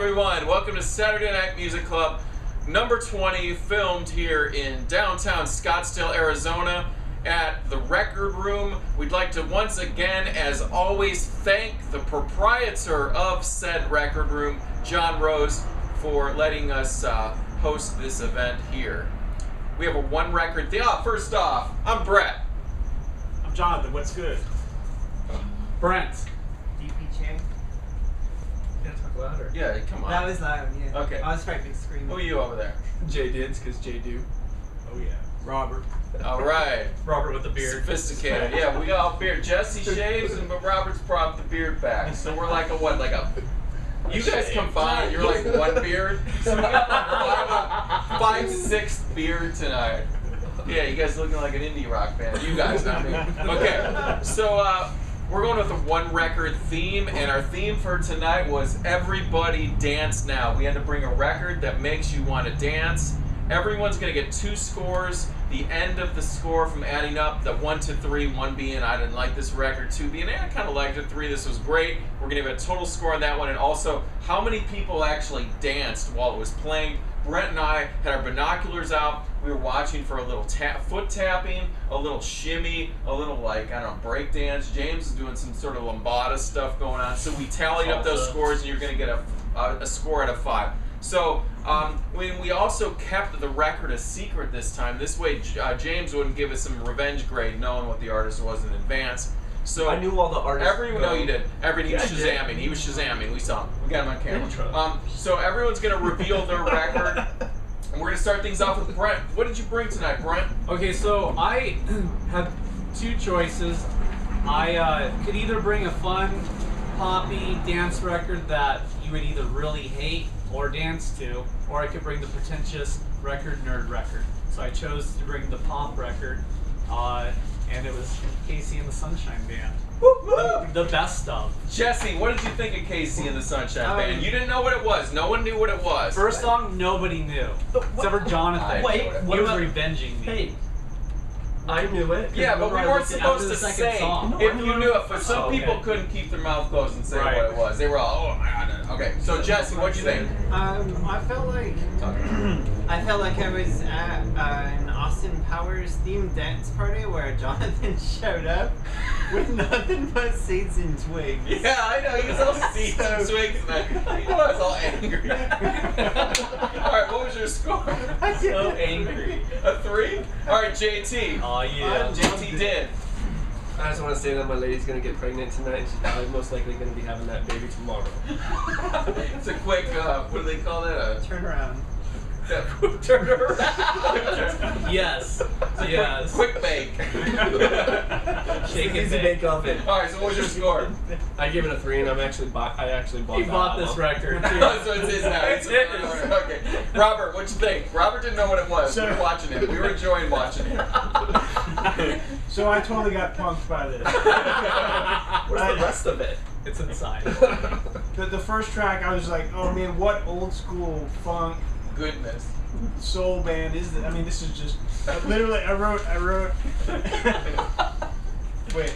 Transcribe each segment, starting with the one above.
everyone. Welcome to Saturday Night Music Club number 20, filmed here in downtown Scottsdale, Arizona at the Record Room. We'd like to once again, as always, thank the proprietor of said Record Room, John Rose, for letting us host this event here. We have a one record thing. First off, I'm Brett. I'm Jonathan. What's good? Brent. DP Chang. You gotta talk louder. Yeah, come on. That was loud, yeah. Okay. I was trying to scream. Who are you over there? Jay Dids, because Jay do. Oh yeah. Robert. All right. Robert with the beard. Sophisticated. Yeah, we got beard. Jesse shaves, but Robert's brought the beard back. So we're like a what? Like a. You guys combined, you're like one beard. So we got like 5/6 beard tonight. Yeah, you guys looking like an indie rock band. You guys, not me. Okay, so we're going with a one record theme, and our theme for tonight was Everybody Dance Now. We had to bring a record that makes you want to dance. Everyone's going to get 2 scores. The end of the score from adding up, the 1 to 3, 1 being I didn't like this record, 2 being I kind of liked it, 3 this was great. We're going to give a total score on that one, and also how many people actually danced while it was playing. Brent and I had our binoculars out. We were watching for a little foot tapping, a little shimmy, a little break dance. James is doing some sort of lambada stuff going on. So we tallied up those scores, and you're going to get a score out of 5. So we also kept the record a secret this time. This way, James wouldn't give us some revenge grade knowing what the artist was in advance. So I knew all the artists. No, you did. He was Shazamming. He was Shazamming. We saw him. We got him on camera. So everyone's going to reveal their record. And we're going to start things off with Brent. What did you bring tonight, Brent? Okay, so I had 2 choices. I could either bring a fun, poppy dance record that you would either really hate or dance to, or I could bring the pretentious nerd record. So I chose to bring the pop record, and it was Casey and the Sunshine Band. The best of. Jesse, what did you think of Casey and the Sunshine Band? You didn't know what it was. No one knew what it was. First song, nobody knew. Except for Jonathan. Wait, he was revenging me. Hey, I knew it. Yeah, but we weren't supposed to say if you knew it. But some people couldn't keep their mouth closed and say what it was. They were all, oh my god. Okay, so Jesse, what'd you think? I felt like I was at an Austin Powers themed dance party where Jonathan showed up with nothing but seeds and twigs. Yeah, I know. He was all seeds and twigs, and I was all angry. Alright, what was your score? So angry. A 3? Alright, JT. Oh yeah. JT did. I just want to say that my lady's going to get pregnant tonight, and she's probably most likely going to be having that baby tomorrow. It's a quick, what do they call that? Turn around. Turn around. Yes. Yes. Quick bake. Shake Easy and bake. bake oven. Alright, so what was your score? I give it a 3, and I actually bought He bought this record too. So it's his now. It's his. Okay. Robert, what'd you think? Robert didn't know what it was. We were watching it. We were enjoying watching it. So I totally got punked by this. Where's the rest of it? It's inside. The first track, I was like, oh man, what old school funk Goodness. soul band is this? I mean, this is just literally. I wrote. Wait.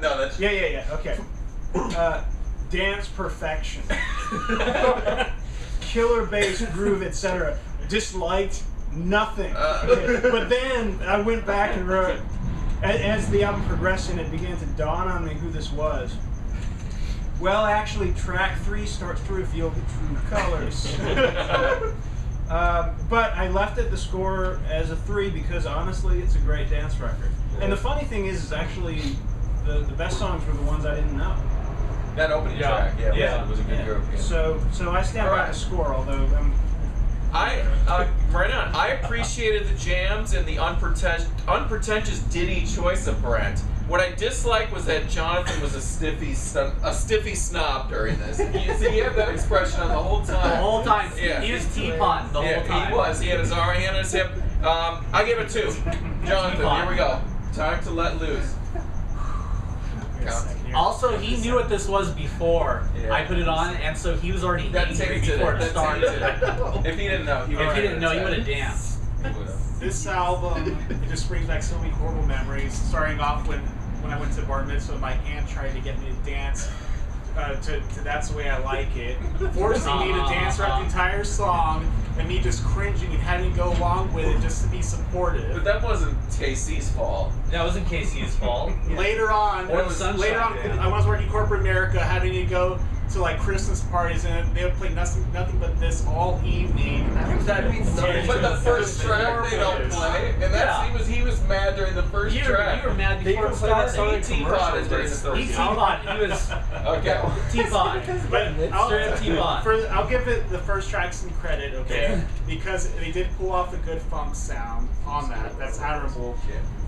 No, that's Yeah. Okay. Dance perfection. Killer bass groove, etc. Disliked nothing. Okay. But then I went back and wrote. As the album progressed and it began to dawn on me who this was. Well, actually, track 3 starts to reveal the true colors. But I left it the score as a 3 because honestly, it's a great dance record. And the funny thing is actually, the best songs were the ones I didn't know. that opening track. Yeah, was a good group. Yeah. So I stand by the score, although right on. I appreciated the jams and the unpretentious ditty choice of Brent. What I disliked was that Jonathan was a stiffy snob during this. He had that expression on the whole time. The whole time. Yeah. He was teapot the whole time. He was. He had his hand on his hip. I give it 2. Jonathan, here we go. Time to let loose. Also, he knew what this was before I put it on, and so he was already angry before it started. If he didn't know, he would have danced. this album it just brings back so many horrible memories. Starting off when I went to bar mitzvah, my aunt tried to get me to dance to That's the Way I Like It, forcing me to dance throughout the entire song, and me just cringing and having to go along with it just to be supportive. But that wasn't KC's fault. That wasn't Casey's fault. Later on, Or the Sunshine Band. I was working corporate America, having to go to like Christmas parties, and they would play nothing but this all evening. That means nothing. But the first track they don't play, and that's he was mad during the first track. You were mad They before even it play that started. song in commercials during the He first teapot. He was Okay. teapot. But Straight up teapot. I'll give it the first track some credit, okay? Because they did pull off a good funk sound on that. That's admirable.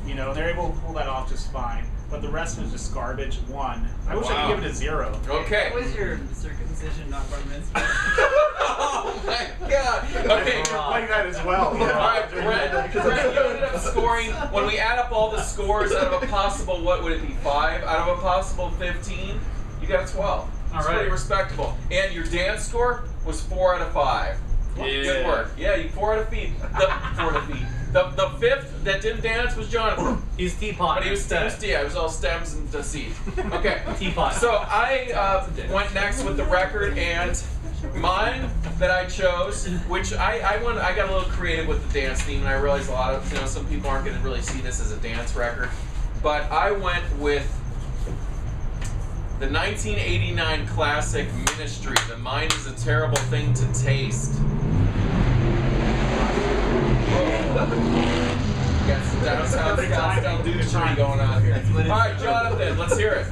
You know, they're able to pull that off just fine. But the rest was just garbage. 1. I wish I could give it a 0. Okay. What was your circumcision, not bar mitzvah? Oh my god. Okay. Playing that as well. All right, Brent, you ended up scoring, when we add up all the scores out of a possible, what would it be, 5? Out of a possible 15, you got a 12. It's pretty respectable. And your dance score was 4 out of 5. Yeah. Good work. Yeah, you 4 out of 5. 4 out of 5. The fifth that didn't dance was Jonathan. He's teapot. But he was it was all stems and deceit. Okay. Teapot. So I went next with the record, and mine that I chose, which I got a little creative with the dance theme, and I realized a lot of some people aren't going to really see this as a dance record, but I went with the 1989 classic Ministry. The Mind is a Terrible Thing to Taste. Got some downtown dudery going on here. Alright, Jonathan, let's hear it.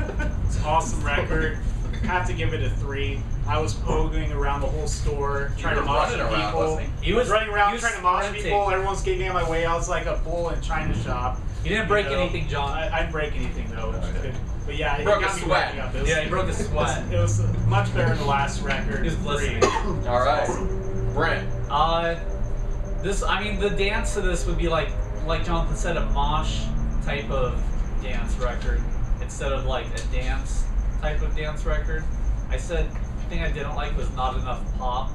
It's an awesome record. Have to give it a 3. I was pogoing around the whole store, trying to mosh people. He was running around he was trying to mosh sprinting. people. Everyone's getting out of my way. I was like a bull in China shop. You didn't break You know, anything, John. I didn't break anything though, which is good. But yeah, it Broke got a me sweat. working up. It was, Yeah, he broke a sweat. It was much better than the last record. He was 3. glistening. Alright. Brent. The dance to this would be like Jonathan said, a mosh type of dance record instead of like a dance type of dance record. I said the thing I didn't like was not enough pop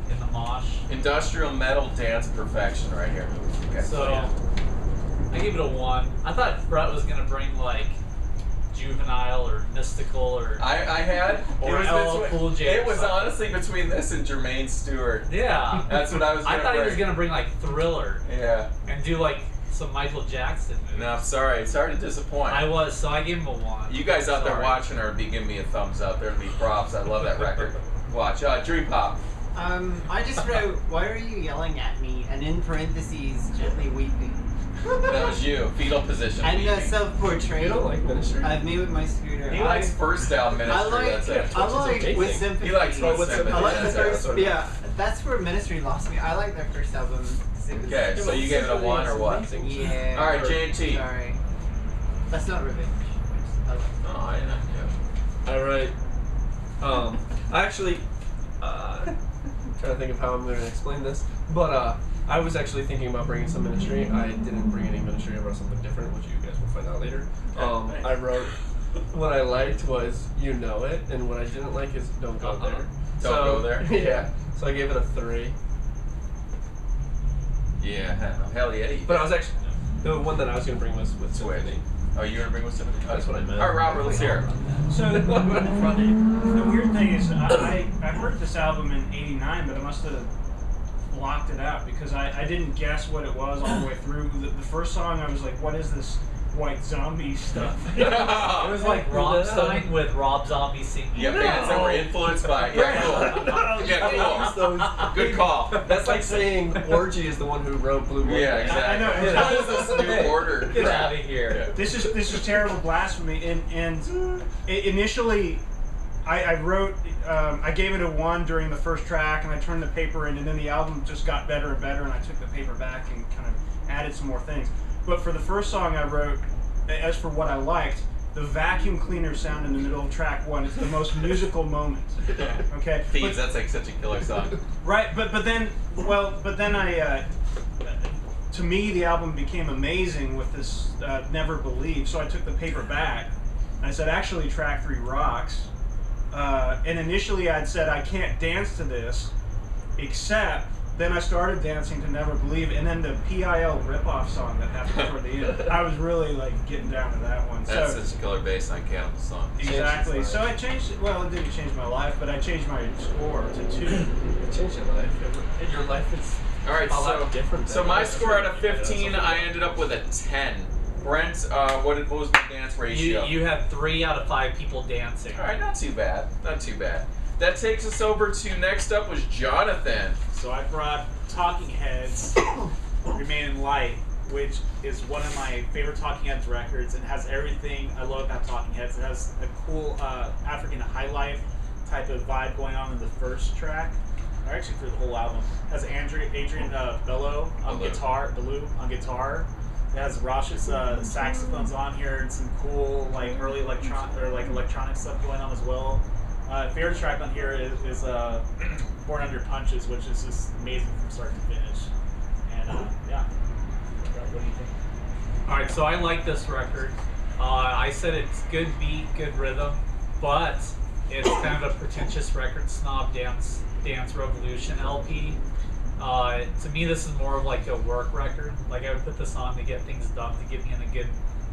in the mosh. Industrial metal dance perfection right here. Okay. So I gave it a 1. I thought Brett was gonna bring like Juvenile or Mystical or I had or it was LL Cool J. It or was something. honestly between this and Jermaine Stewart. Yeah. That's what I was gonna I thought bring. he was gonna bring like Thriller Yeah. and do like some Michael Jackson movies. No, I'm sorry. Sorry to disappoint. I was, so I gave him a 1. You guys out there Sorry. watching are be giving me a thumbs up. There and be props. I love that record. Watch. Dream Pop. I just wrote, why are you yelling at me? And in parentheses, gently weeping. That was you. Fetal position. And weeping. self-portrait. You don't like Ministry? I've made with my scooter. He likes first down Ministry. I like, That's it. I like amazing. with sympathy. He likes With Sympathy. I like the That's first. it. Yeah, that's where Ministry lost me. I like their first album. Okay, so you gave it a 1 or what? Yeah. All right, JT. Sorry. That's not revenge. I like Oh, yeah. All right. I actually trying to think of how I'm going to explain this, but I was actually thinking about bringing some Ministry. I didn't bring any Ministry. I brought something different, which you guys will find out later. I wrote what I liked was You Know It, and what I didn't like is Don't Go There. Don't Go There? Yeah. So I gave it a 3. Yeah. Hell yeah. You But did. I was actually the one that I was going to bring was with Symphony. Oh, you gonna bring with somebody? That's what I meant. All right, Robert. Let's hear it. So the weird thing is, I heard this album in '89, but I must have blocked it out because I didn't guess what it was all the way through. The first song, I was like, "What is this white zombie stuff?" It was like Rammstein with Rob Zombie singing. Yeah, bands that were influenced by. Yeah, cool. Yeah, cool. Good call. That's like saying Orgy is the one who wrote Blue Monday. Yeah, exactly. I know. What is this new order? Get out of here. This is terrible blasphemy. And initially, I wrote, I gave it a 1 during the first track, and I turned the paper in, and then the album just got better and better, and I took the paper back and kind of added some more things. But for the first song I wrote, as for what I liked, the vacuum cleaner sound in the middle of track 1 is the most musical moment. Okay. Thieves, that's like such a killer song. Right, but then I, to me, the album became amazing with this Never Believe. So I took the paper back, and I said, actually, track 3 rocks. And initially, I'd said I can't dance to this, except then I started dancing to Never Believe, and then the PIL ripoff song that happened toward the end. I was really like getting down to that one. That's So such a killer bass on Cannibal song. exactly. So I changed. Well, it didn't change my life, but I changed my score to 2. It changed your life. And your life is All right, a lot different. so than my it was. score out of 15, I ended up with a 10. Brent, what was my dance ratio? You had 3 out of 5 people dancing. All right, not too bad. Not too bad. That takes us over to next up was Jonathan. So I brought Talking Heads, Remain in Light, which is one of my favorite Talking Heads records and has everything I love about Talking Heads. It has a cool African high life type of vibe going on in the first track, or actually through the whole album. It has Adrian Bello on guitar, It has Rosh's saxophones on here and some cool like early electronic stuff going on as well. Favorite track on here is Born Under Punches, which is just amazing from start to finish. And yeah, what do you think? All right, so I like this record. I said it's good beat, good rhythm, but it's kind of a pretentious record, Snob Dance Revolution LP. To me, this is more of like a work record. Like I would put this on to get things done, to get me in a good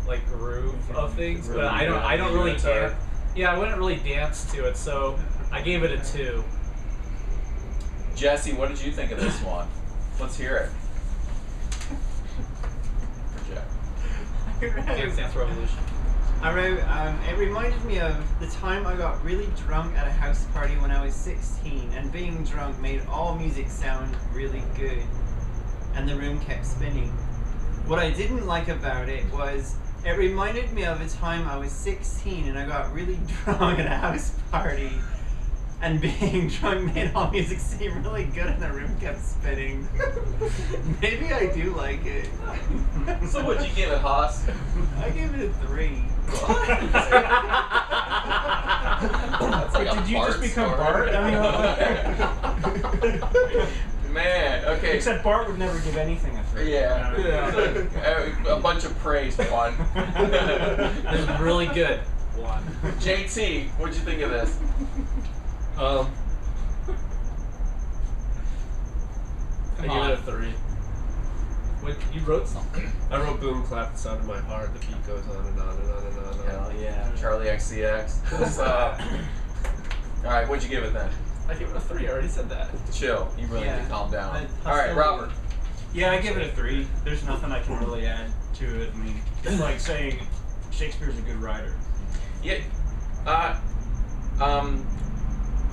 like groove of things. But I don't really dance. Yeah, I wouldn't really dance to it, so I gave it a 2. Jesse, what did you think of this one? Let's hear it. Project. Dance Revolution. I wrote, it reminded me of the time I got really drunk at a house party when I was 16, and being drunk made all music sound really good, and the room kept spinning. What I didn't like about it was, it reminded me of a time I was 16 and I got really drunk at a house party, and being drunk made all music seem really good and the room kept spinning. Maybe I do like it. So what'd you give it, Haas? I gave it a 3. That's like a Did you Bart just become story. Bart? I mean, Man, okay. except Bart would never give anything a 3. Yeah. A bunch of praise, one. This is really good. 1. JT, what'd you think of this? I give it a 3. What, you wrote something. I wrote boom clap, the sound of my heart, the beat goes on and on and on and on and on. Hell yeah. Charlie XCX. What's up? Alright, what'd you give it then? I give it a 3, I already said that. Chill. You really need to calm down. Alright, Robert. Yeah, I give it a 3. There's nothing I can really add to it. I mean, it's like saying Shakespeare's a good writer. Yeah.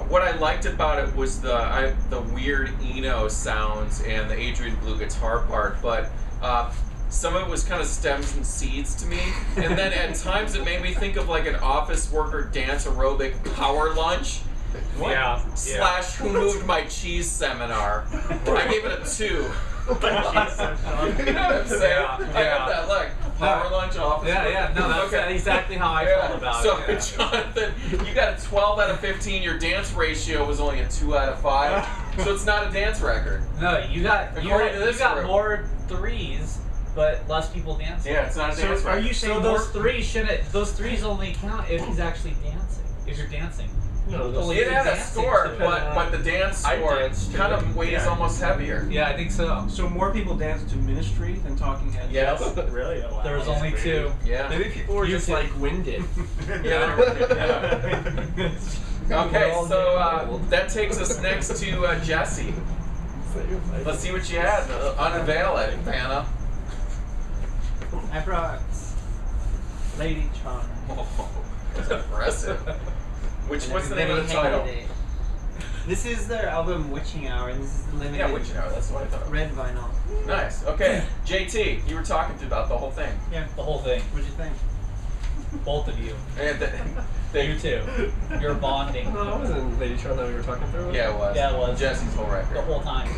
What I liked about it was the weird Eno sounds and the Adrian Blue guitar part, but some of it was kind of stems and seeds to me. And then at times it made me think of like an office worker dance aerobic power lunch. Yeah. Slash Who Moved My Cheese seminar. I gave it a 2. You know what I'm saying? Yeah, I got that look. Power lunch office. Yeah, no, that's exactly how I felt about so, it. So, Jonathan, you got a 12 out of 15. Your dance ratio was only a 2 out of 5. So it's not a dance record. No, you got group. more 3s, but less people dancing. Yeah, it's not a So dance are record. you saying So those 3s only count if he's actually dancing. If you're dancing. No, It had a score, but the dance I score danced to kind it. of weighs Yeah. almost heavier. Yeah, I think so. So more people dance to Ministry than Talking Heads? Yes. Really? Oh, wow. There was only 2. Yeah. Maybe people were just like winded. Yeah. Okay, so that takes us next to Jesse. Let's see what you had. Unveil it, Vanna. I brought Ladytron. Oh, that's impressive. What's the name of the Everybody title? hated it. This is their album Witching Hour, and this is the limited Yeah, which you know, that's what I thought. red vinyl. Nice. Okay, JT, you were talking about the whole thing. Yeah, the whole thing. What'd you think? Both of you. And You two. You're bonding. No, it wasn't Ladytron that we were talking through. Yeah, it was. Yeah, it was. Jesse's whole record. The whole time.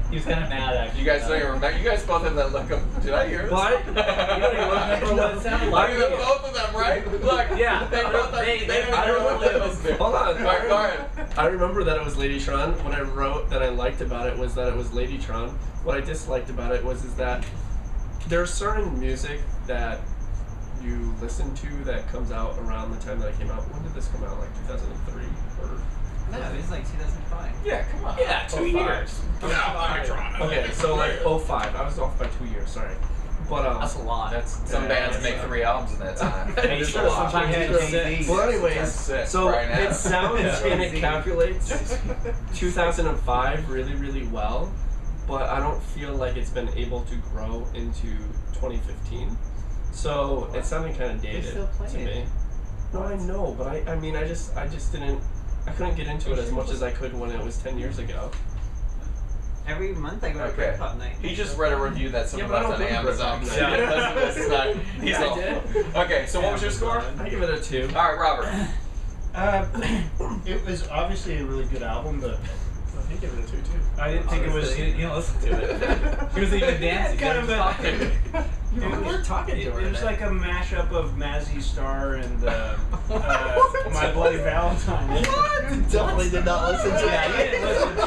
He was kind of mad actually. You guys don't even remember. You guys both have that look of. Did I hear this? What? You don't even remember what it sounded I like. mean, both of them, right? Look. Yeah. They both. They didn't I remember remember what it that was. was. Hold on. Alright, go ahead. I remember that it was Ladytron. What I wrote that I liked about it was that it was Ladytron. What I disliked about it was that there's certain music that you listen to that comes out around the time that it came out. When did this come out? Like 2003 or No, it was like 2005. Yeah, come on. Yeah, 2 years. Okay, so like 05. I was off by 2 years. Sorry, but That's a lot. Some bands make 3 albums in that time. Hey, It's a sure, lot. sometimes Yeah, you just sit. Jay-Z. Well, anyways, That's sick so right now. it sounds and it Jay-Z. calculates 2005 really, really well, but I don't feel like it's been able to grow into 2015. So it's sounding kind of dated still to playing me. it. No, I know, but I mean, I just didn't, I couldn't get into it as much as I could when it was 10 years ago. Every month I go to Okay. Britpop night. He just read a review that someone Yeah, but I left on don't go to Amazon. Britpop So night. he doesn't listen to it. He's Yeah, I all- did. Okay, so what was your score? I give it a 2. All right, Robert. It was obviously a really good album, but I give it a 2 too. I didn't think it was. You didn't listen to it. He was even dancing. Kind of a- You weren't talking to her. It was like a mashup of Mazzy Star and My Bloody Valentine. Definitely did not listen to Yeah, you that. didn't listen to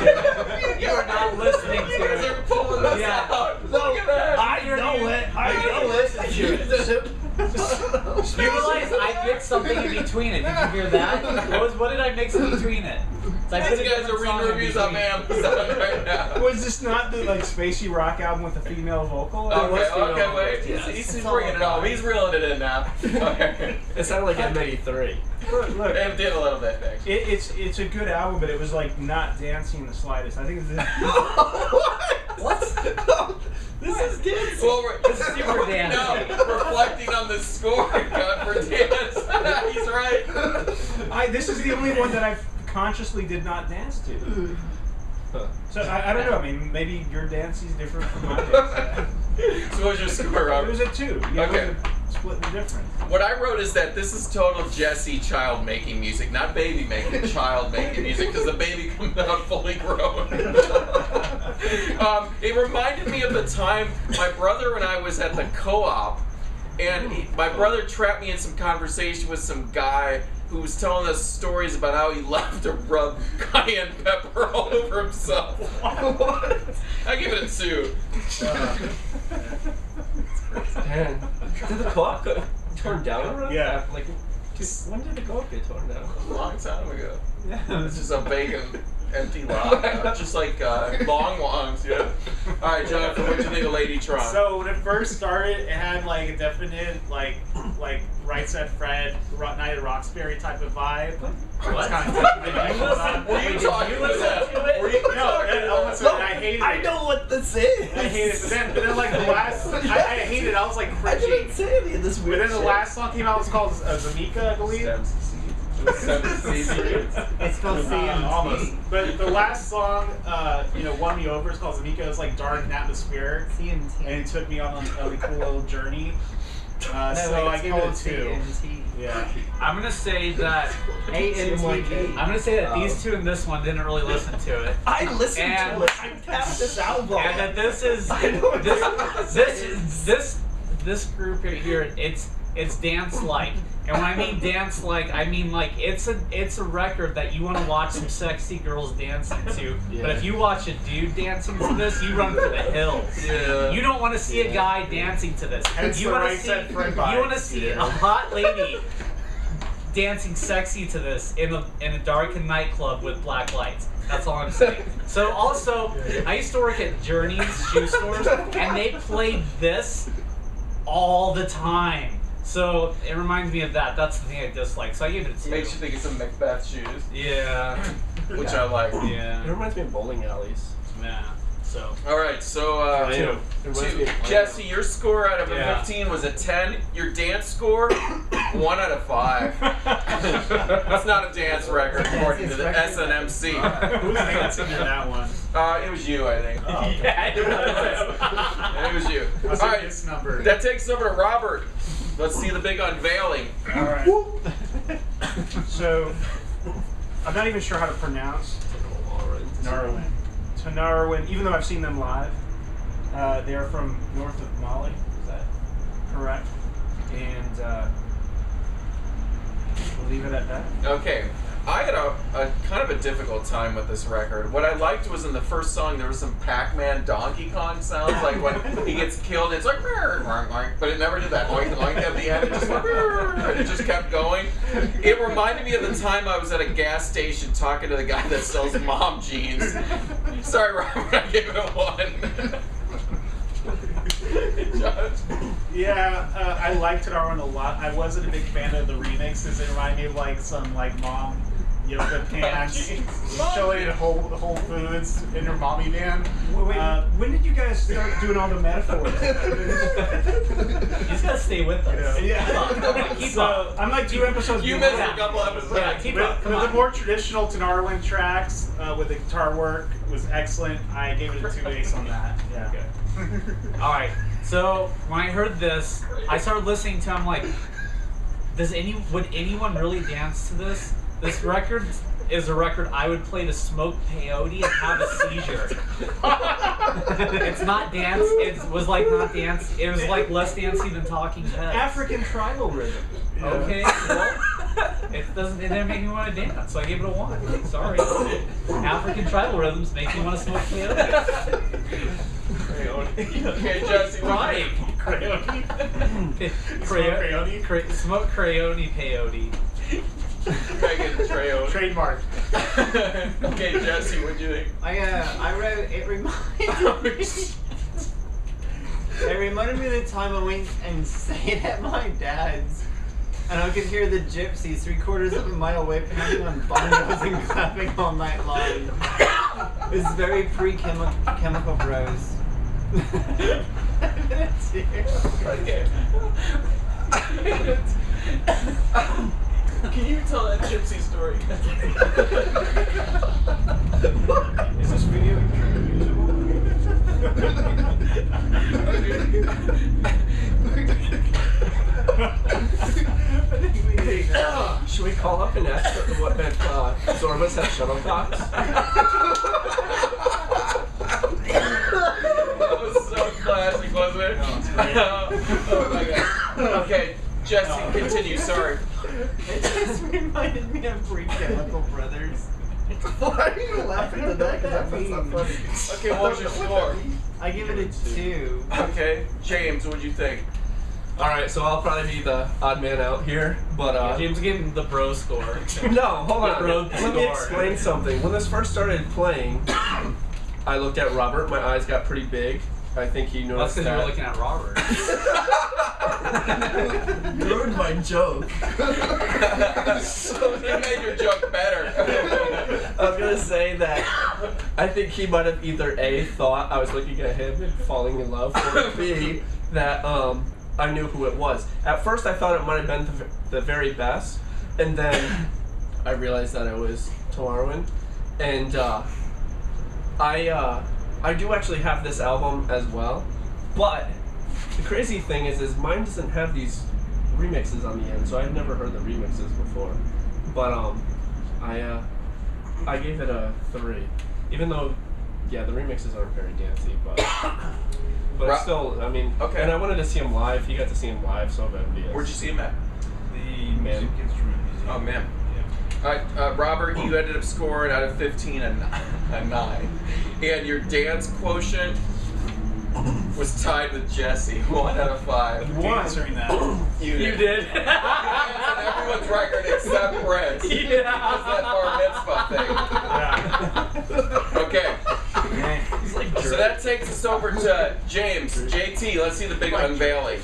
it. You are not listening You guys to are it. pulling this Yeah. out. No, Look at that. I know it. I know it. You realize I mixed something in between it. Did you hear that? What did I mix in between it? So I put These a guys are different song reading in reviews on between. Amazon right now. Was this not the like spacey rock album with a female vocal? Okay, wait. Yes. He's bringing it home. He's reeling it in now. Okay. It sounded like M83. Look, It did a little bit, actually. it's a good album, but it was like not dancing in the slightest. I think it's This is dancing. Well, we're super dancing. No, reflecting on the score, God for dance. He's right. this is the only one that I consciously did not dance to. So I don't know. I mean, maybe your dance is different from my dance. So what's your score, It Robert? was a 2. Yeah, Okay. it was a split the difference. What I wrote is that this is total Jesse child making music, not baby making, child making music, because the baby comes out fully grown. It reminded me of the time my brother and I was at the co-op, and my brother trapped me in some conversation with some guy who was telling us stories about how he loved to rub cayenne pepper all over himself. I give it a 2. Man, did the co-op get torn down already? Yeah. Like, when did the co-op get torn down? A long time ago. It's just a vacant, empty lot. Just like long longs, yeah. All right, Jonathan, what do you think of Ladytron? So when it first started, it had like a definite like Right Said Fred, Night at Roxbury type of vibe. What? Kind of Were you talking about that? Were you No, that elements of it, I hated it. I know what this is. I hated it. But then like the last, I hated it. I was like I didn't cringing. say any of this But weird then the shit. last song came out was called Zamika, I believe. It's called CMT. Almost. But the last song, won me over. It's called Zamika. It's like dark and atmospheric, CMT. and it took me on a cool little journey. So I it's give it a called 2. CMT. Yeah. I'm gonna say that. AMTG. I'm gonna say that these two and this one didn't really listen to it, I listened And- to it. I tapped this album. and that this is I know what this group right here. It's dance like, and when I mean dance like, I mean like it's a record that you want to watch some sexy girls dancing to. But if you watch a dude dancing to this, you run for the hills. Yeah. You don't want to see a guy dancing to this. Hence You the want Right to see Said Fred you want to vibes. see a hot lady dancing sexy to this in a darkened nightclub with black lights. That's all I'm saying. So also, I used to work at Journey's shoe stores, and they played this all the time. So it reminds me of that. That's the thing I dislike. So I give it a 2. Makes you think of some Macbeth shoes, Yeah. which I like. It Yeah. reminds me of bowling alleys. Yeah. So. All right, so I know. It reminds me of Jesse, your score out of a Yeah. 15 was a 10. Your dance score, 1 out of 5. That's not a dance record according to the SNMC. Who's dancing in that one? It was you, I think. Yeah. It was you. I'll All say right, this number. that takes us over to Robert. Let's see the big unveiling. All right. So I'm not even sure how to pronounce Narwin. Tanarwin, even though I've seen them live. They're from north of Mali. Is that correct? And we'll leave it at that. Okay, I had a kind of a difficult time with this record. What I liked was in the first song there was some Pac-Man Donkey Kong sounds, like when he gets killed, it's like, but it never did that oink oink at the end. It just went, and it just kept going. It reminded me of the time I was at a gas station talking to the guy that sells mom jeans. Sorry, Robert, I gave it a 1. Yeah, I liked it one a lot. I wasn't a big fan of the remixes. It reminded me of like some like mom yoga pants showing at Whole Foods in her mommy van. Wait, when did you guys start doing all the metaphors? You just gotta stay with us. Yeah. Come on, keep up. I'm like 2 episodes. You behind. missed a couple episodes. Yeah, keep up. Come The on. more traditional Tenarwin tracks with the guitar work was excellent. I gave it a 2 ace on that. Yeah. All right. So when I heard this, I started listening to. I'm like, would anyone really dance to this? This record is a record I would play to smoke peyote and have a seizure. It's not dance. It was like not dance. It was like less dancey than Talking Heads. African tribal rhythm. Okay, well, it didn't make me want to dance, so I gave it a 1. Sorry. African tribal rhythms make me want to smoke peyote. Okay, Jesse, Right. Smoke crayoni peyote. Megan Treo. Trademark. Okay, Jesse, what'd you think? I wrote, it reminded me of the time I went and stayed at my dad's, and I could hear the gypsies 3/4 of a mile away pounding on bongos and clapping all night long. It was very pre-chemical bros. Okay. Can you tell that gypsy story? Is this video Should we call up and ask what if Zorbas have shuttlecocks? That was so classic, wasn't it? Oh my god. Okay, Jesse, continue. Sorry. It just reminded me of pre-chemical brothers. Why are you laughing at that? Because that's not funny. Okay, what's your score? I give it a 2. Okay, James, what'd you think? Alright, so I'll probably be the odd man out here, but James gave him the bro score. no, hold on. Road Let me score. explain something. When this first started playing, I looked at Robert, my eyes got pretty big. I think he That's noticed because you were that. looking at Robert. You ruined my joke. You made your joke better. I was gonna say that I think he might have either A, thought I was looking at him and falling in love, or B, that I knew who it was. At first I thought it might have been the very best, and then I realized that it was Talarwin, and I do actually have this album as well, but the crazy thing is mine doesn't have these remixes on the end, so I've never heard the remixes before. But I gave it a 3, even though yeah, the remixes aren't very dancey, but it's still, I mean, Okay. And I wanted to see him live. He got to see him live, so envious. Where'd you see him at? The music instrument museum. Oh man. Alright, Robert, you ended up scoring out of 15 a 9. And your dance quotient was tied with Jesse, 1 out of 5. Answering that. You You did. That's on everyone's record except Brett's. Yeah. Because that bar mitzvah thing. Okay. He's like So that takes us over to James. JT, let's see the big unveiling.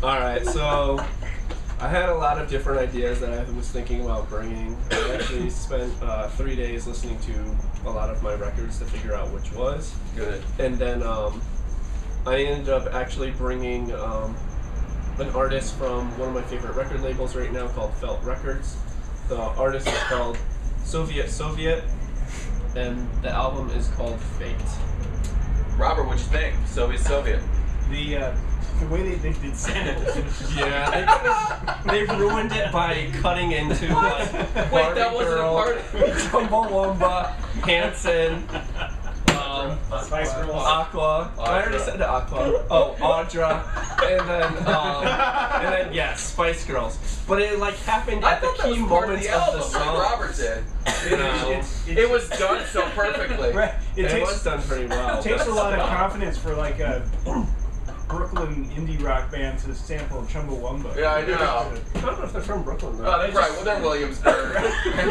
Alright, so I had a lot of different ideas that I was thinking about bringing. I actually spent 3 days listening to a lot of my records to figure out which was. Good. And then I ended up actually bringing an artist from one of my favorite record labels right now called Felt Records. The artist is called Soviet, and the album is called Fate. Robert, what'd you think? Soviet. The way they did Santa. Yeah, they ruined it by cutting into like Wait, that Barbie wasn't a Girl, part. Chumbawamba, Hanson, Spice Girls. Aqua. I already said Aqua. Oh, Audra. And then yes, Spice Girls. But it like happened I at the thought that key was part of moments the of album, the like song. Robert did. No. It was done so perfectly. Right. It takes, was done pretty well. It takes a but lot of still. confidence for like a Brooklyn indie rock band to sample Chumbawamba. Yeah, I know. I don't know if they're from Brooklyn though. Oh, that's right. Well, they're Williamsburg. And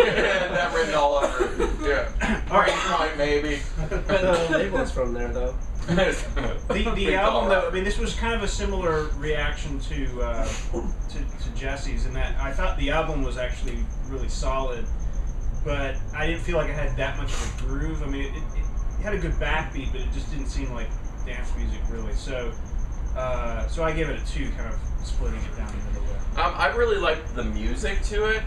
that written all over it. Yeah. All right. Point, maybe. The label is from there though. The album, though, I mean, this was kind of a similar reaction to Jesse's in that I thought the album was actually really solid, but I didn't feel like it had that much of a groove. I mean, it had a good backbeat, but it just didn't seem like dance music really. So I gave it a 2, kind of splitting it down the middle there. I really liked the music to it,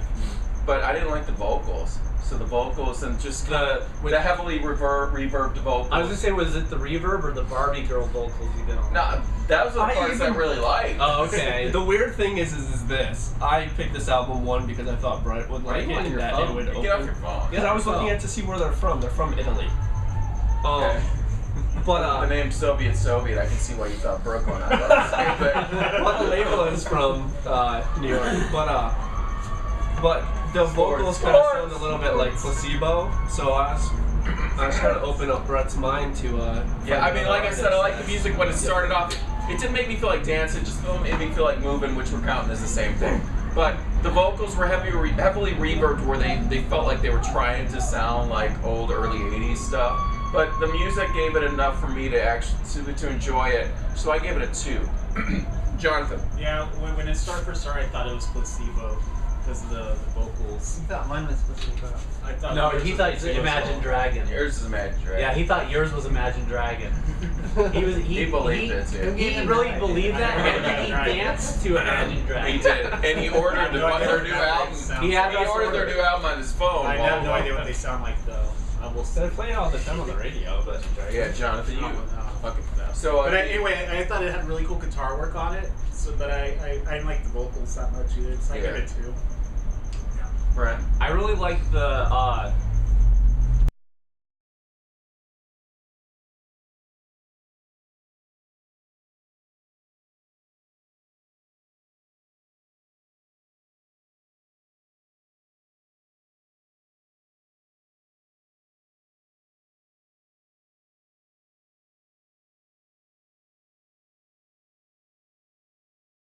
but I didn't like the vocals. So the vocals and just the heavily reverbed vocals. I was gonna say, was it the reverb or the Barbie girl vocals you did on? No, that was the parts I really liked. Oh, okay. The weird thing is this. I picked this album one because I thought Brett would Why like are you it on and your that phone? it would open. Get off your phone. Because I was looking at to see where they're from. They're from Italy. Okay. But The name Soviet, I can see why you thought Brooklyn. I thought the same thing. well, the label is from New York. But the vocals kind of sound a little bit like Placebo. So I was trying to open up Brett's mind to. Yeah, I mean, like I said, I like the music when it started off. It didn't make me feel like dancing, it just made me feel like moving, which we're counting as the same thing. But the vocals were heavily reverbed where they felt like they were trying to sound like old early 80s stuff. But the music gave it enough for me to actually to enjoy it, so I gave it a 2. Jonathan. Yeah, when it first started, I thought it was Placebo because of the vocals. You thought mine was Placebo. I thought No, yours he was thought it was Placebo as Imagine well. Dragon. Yours is Imagine Dragon. Yeah, he thought yours was Imagine Dragon. He believed it too. He really believed that, and then he Right. danced to Imagine Dragon. He did, and he ordered their new album. He had He us ordered their order. new album on his phone. I while- have no idea what they sound like though. I will They say. play it all the time on the radio, but Yeah, Jonathan, you. Fucking that. So, But anyway, I thought it had really cool guitar work on it. So, but I didn't like the vocals that much either. So I give it 2. Brent. I really like the